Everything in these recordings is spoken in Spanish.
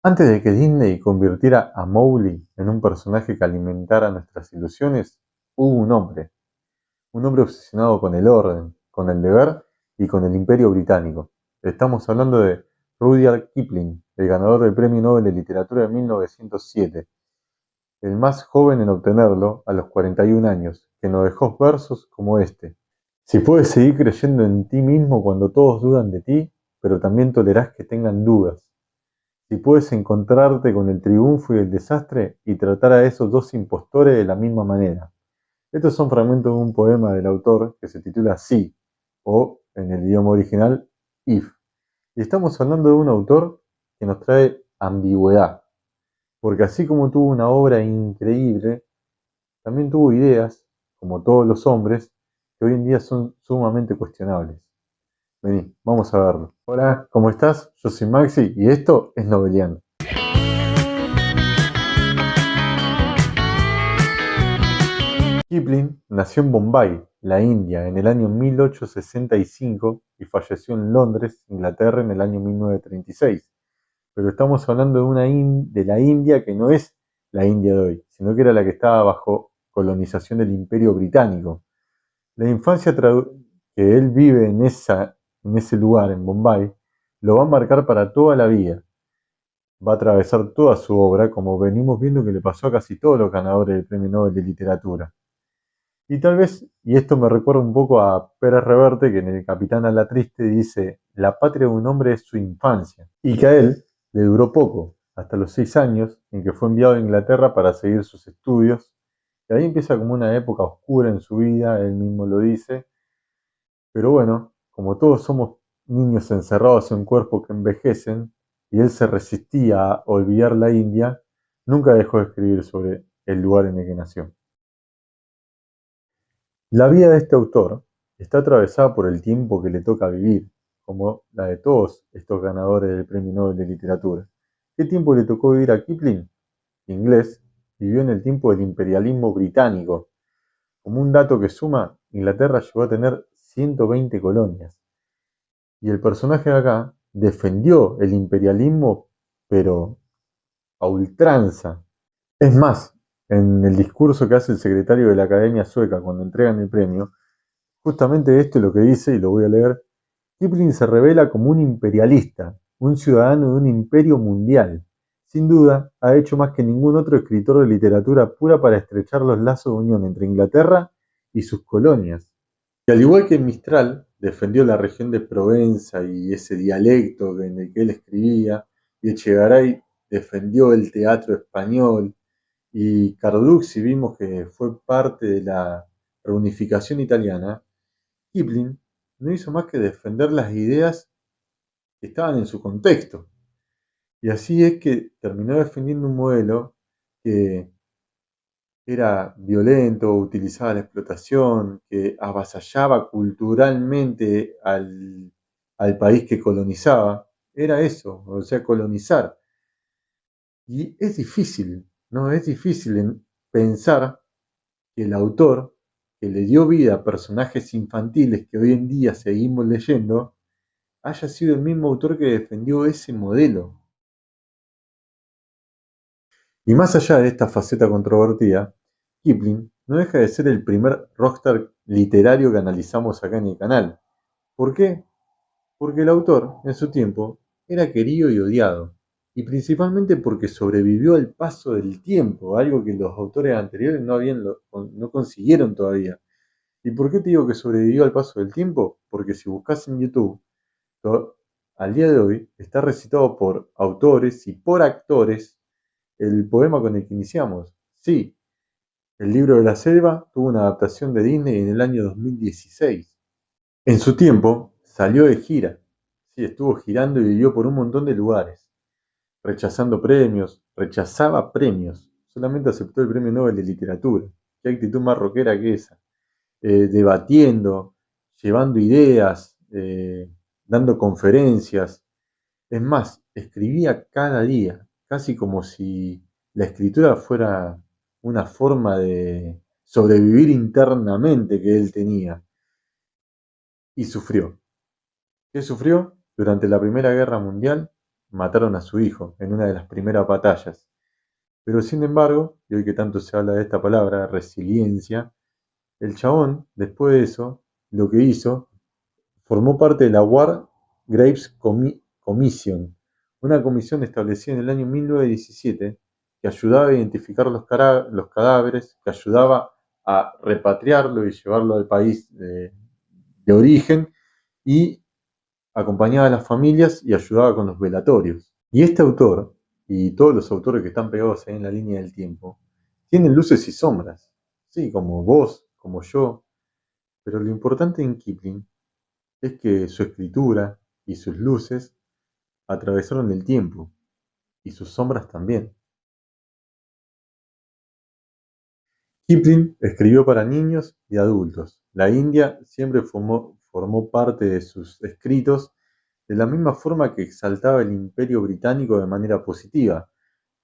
Antes de que Disney convirtiera a Mowgli en un personaje que alimentara nuestras ilusiones, hubo un hombre obsesionado con el orden, con el deber y con el Imperio Británico. Estamos hablando de Rudyard Kipling, el ganador del Premio Nobel de Literatura de 1907, el más joven en obtenerlo a los 41 años, que nos dejó versos como este. Si puedes seguir creyendo en ti mismo cuando todos dudan de ti, pero también tolerás que tengan dudas. Si puedes encontrarte con el triunfo y el desastre y tratar a esos dos impostores de la misma manera. Estos son fragmentos de un poema del autor que se titula Sí, o en el idioma original, If. Y estamos hablando de un autor que nos trae ambigüedad, porque así como tuvo una obra increíble, también tuvo ideas, como todos los hombres, que hoy en día son sumamente cuestionables. Vení, vamos a verlo. Hola, ¿cómo estás? Yo soy Maxi y esto es Noveliando. Kipling nació en Bombay, la India, en el año 1865 y falleció en Londres, Inglaterra, en el año 1936. Pero estamos hablando de la India que no es la India de hoy, sino que era la que estaba bajo colonización del Imperio Británico. La infancia que él vive en ese lugar, en Bombay, lo va a marcar para toda la vida. Va a atravesar toda su obra, como venimos viendo que le pasó a casi todos los ganadores del Premio Nobel de Literatura. Y tal vez, y esto me recuerda un poco a Pérez Reverte, que en El Capitán a la Triste dice, la patria de un hombre es su infancia, y que a él le duró poco, hasta los 6 años, en que fue enviado a Inglaterra para seguir sus estudios, y ahí empieza como una época oscura en su vida, él mismo lo dice, pero bueno, como todos somos niños encerrados en cuerpos que envejecen, y él se resistía a olvidar la India, nunca dejó de escribir sobre el lugar en el que nació. La vida de este autor está atravesada por el tiempo que le toca vivir, como la de todos estos ganadores del Premio Nobel de Literatura. ¿Qué tiempo le tocó vivir a Kipling? Inglés, vivió en el tiempo del imperialismo británico. Como un dato que suma, Inglaterra llegó a tener 120 colonias. Y el personaje de acá defendió el imperialismo, pero a ultranza. Es más, en el discurso que hace el secretario de la Academia Sueca cuando entregan el premio, justamente esto es lo que dice, y lo voy a leer. Kipling se revela como un imperialista, un ciudadano de un imperio mundial. Sin duda, ha hecho más que ningún otro escritor de literatura pura para estrechar los lazos de unión entre Inglaterra y sus colonias. Y al igual que Mistral, defendió la región de Provenza y ese dialecto en el que él escribía, y Echegaray defendió el teatro español, y Carducci vimos que fue parte de la reunificación italiana. Kipling no hizo más que defender las ideas que estaban en su contexto. Y así es que terminó defendiendo un modelo que era violento, utilizaba la explotación, que avasallaba culturalmente al país que colonizaba. Era eso, o sea, colonizar. Y es difícil, ¿no? Es difícil pensar que el autor, que le dio vida a personajes infantiles que hoy en día seguimos leyendo, haya sido el mismo autor que defendió ese modelo. Y más allá de esta faceta controvertida, Kipling no deja de ser el primer rockstar literario que analizamos acá en el canal. ¿Por qué? Porque el autor, en su tiempo, era querido y odiado, y principalmente porque sobrevivió al paso del tiempo, algo que los autores anteriores no consiguieron todavía. ¿Y por qué te digo que sobrevivió al paso del tiempo? Porque si buscas en YouTube, al día de hoy está recitado por autores y por actores el poema con el que iniciamos. Sí, el libro de la selva tuvo una adaptación de Disney en el año 2016. En su tiempo salió de gira. Sí, estuvo girando y vivió por un montón de lugares, rechazando premios, rechazaba premios, solamente aceptó el Premio Nobel de Literatura. Qué actitud más rockera que esa. Debatiendo, llevando ideas, dando conferencias. Es más, escribía cada día, casi como si la escritura fuera una forma de sobrevivir internamente que él tenía. Y sufrió. ¿Qué sufrió? Durante la Primera Guerra Mundial, mataron a su hijo en una de las primeras batallas. Pero sin embargo, y hoy que tanto se habla de esta palabra, resiliencia, el chabón, después de eso, lo que hizo, formó parte de la War Graves Commission, una comisión establecida en el año 1917 que ayudaba a identificar los cadáveres, que ayudaba a repatriarlo y llevarlo al país de origen y acompañaba a las familias y ayudaba con los velatorios. Y este autor, y todos los autores que están pegados ahí en la línea del tiempo, tienen luces y sombras, sí, como vos, como yo, pero lo importante en Kipling es que su escritura y sus luces atravesaron el tiempo, y sus sombras también. Kipling escribió para niños y adultos. La India siempre formó parte de sus escritos de la misma forma que exaltaba el imperio británico de manera positiva.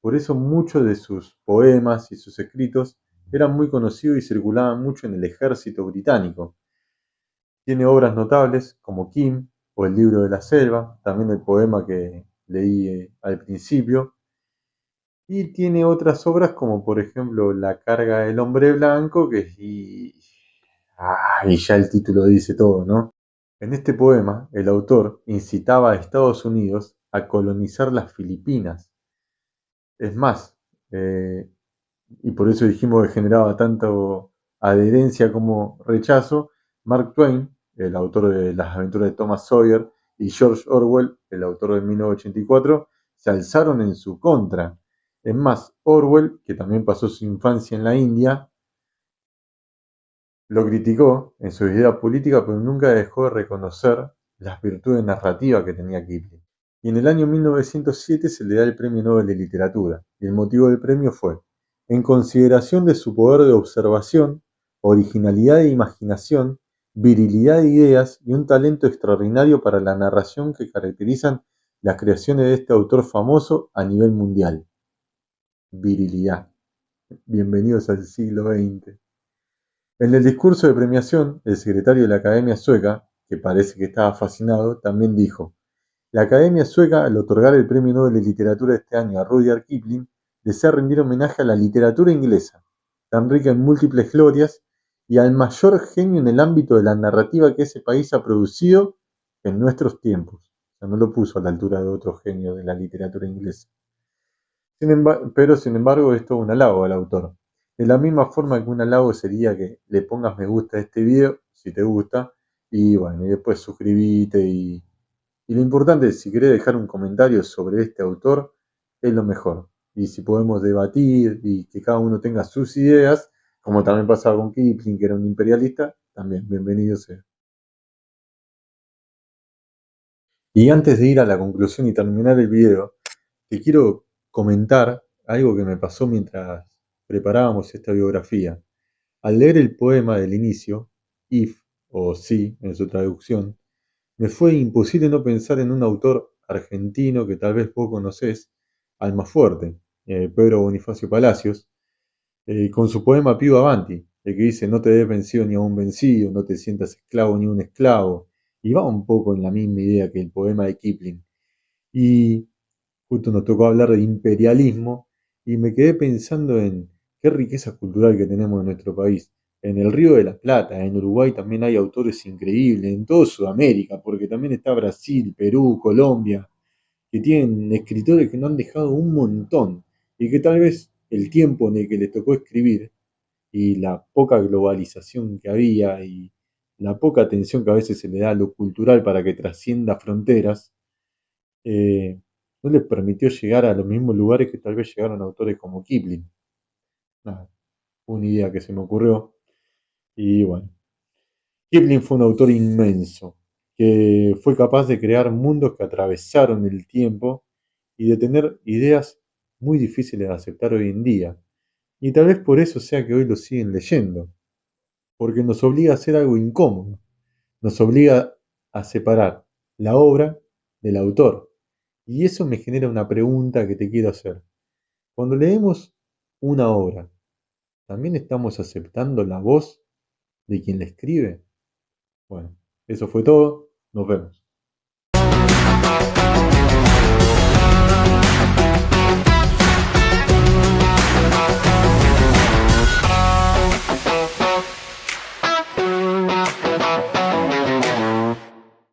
Por eso muchos de sus poemas y sus escritos eran muy conocidos y circulaban mucho en el ejército británico. Tiene obras notables como Kim o El libro de la selva, también el poema que leí al principio, y tiene otras obras como por ejemplo La carga del hombre blanco, y ya el título dice todo, ¿no? En este poema, el autor incitaba a Estados Unidos a colonizar las Filipinas. Es más, eh, y por eso dijimos que generaba tanto adherencia como rechazo, Mark Twain, el autor de Las aventuras de Thomas Sawyer, y George Orwell, el autor de 1984, se alzaron en su contra. Es más, Orwell, que también pasó su infancia en la India, lo criticó en su idea política, pero nunca dejó de reconocer las virtudes narrativas que tenía Kipling. Y en el año 1907 se le da el Premio Nobel de Literatura, y el motivo del premio fue, en consideración de su poder de observación, originalidad de imaginación, virilidad de ideas y un talento extraordinario para la narración que caracterizan las creaciones de este autor famoso a nivel mundial. Virilidad. Bienvenidos al siglo XX. En el discurso de premiación, el secretario de la Academia Sueca, que parece que estaba fascinado, también dijo: la Academia Sueca, al otorgar el Premio Nobel de Literatura este año a Rudyard Kipling, desea rendir homenaje a la literatura inglesa, tan rica en múltiples glorias, y al mayor genio en el ámbito de la narrativa que ese país ha producido en nuestros tiempos. O sea, no lo puso a la altura de otro genio de la literatura inglesa. Pero sin embargo esto es un halago al autor. De la misma forma que un halago sería que le pongas me gusta a este video, si te gusta, y bueno, y después suscribite y lo importante es, si querés dejar un comentario sobre este autor, es lo mejor. Y si podemos debatir y que cada uno tenga sus ideas, como también pasaba con Kipling, que era un imperialista, también bienvenido sea. Y antes de ir a la conclusión y terminar el video, te quiero comentar algo que me pasó mientras preparábamos esta biografía. Al leer el poema del inicio, If o Sí en su traducción, me fue imposible no pensar en un autor argentino que tal vez vos conocés, Almafuerte, Pedro Bonifacio Palacios, con su poema Pío Avanti, el que dice: no te des vencido ni a un vencido, no te sientas esclavo ni a un esclavo, y va un poco en la misma idea que el poema de Kipling. Y justo nos tocó hablar de imperialismo y me quedé pensando en qué riqueza cultural que tenemos en nuestro país. En el Río de la Plata, en Uruguay también hay autores increíbles, en toda Sudamérica, porque también está Brasil, Perú, Colombia, que tienen escritores que nos han dejado un montón y que tal vez el tiempo en el que les tocó escribir y la poca globalización que había y la poca atención que a veces se le da a lo cultural para que trascienda fronteras, eh, no les permitió llegar a los mismos lugares que tal vez llegaron autores como Kipling. Nada, una idea que se me ocurrió. Y bueno, Kipling fue un autor inmenso, que fue capaz de crear mundos que atravesaron el tiempo y de tener ideas muy difíciles de aceptar hoy en día. Y tal vez por eso sea que hoy lo siguen leyendo, porque nos obliga a hacer algo incómodo, nos obliga a separar la obra del autor. Y eso me genera una pregunta que te quiero hacer. Cuando leemos una obra, ¿también estamos aceptando la voz de quien la escribe? Bueno, eso fue todo. Nos vemos.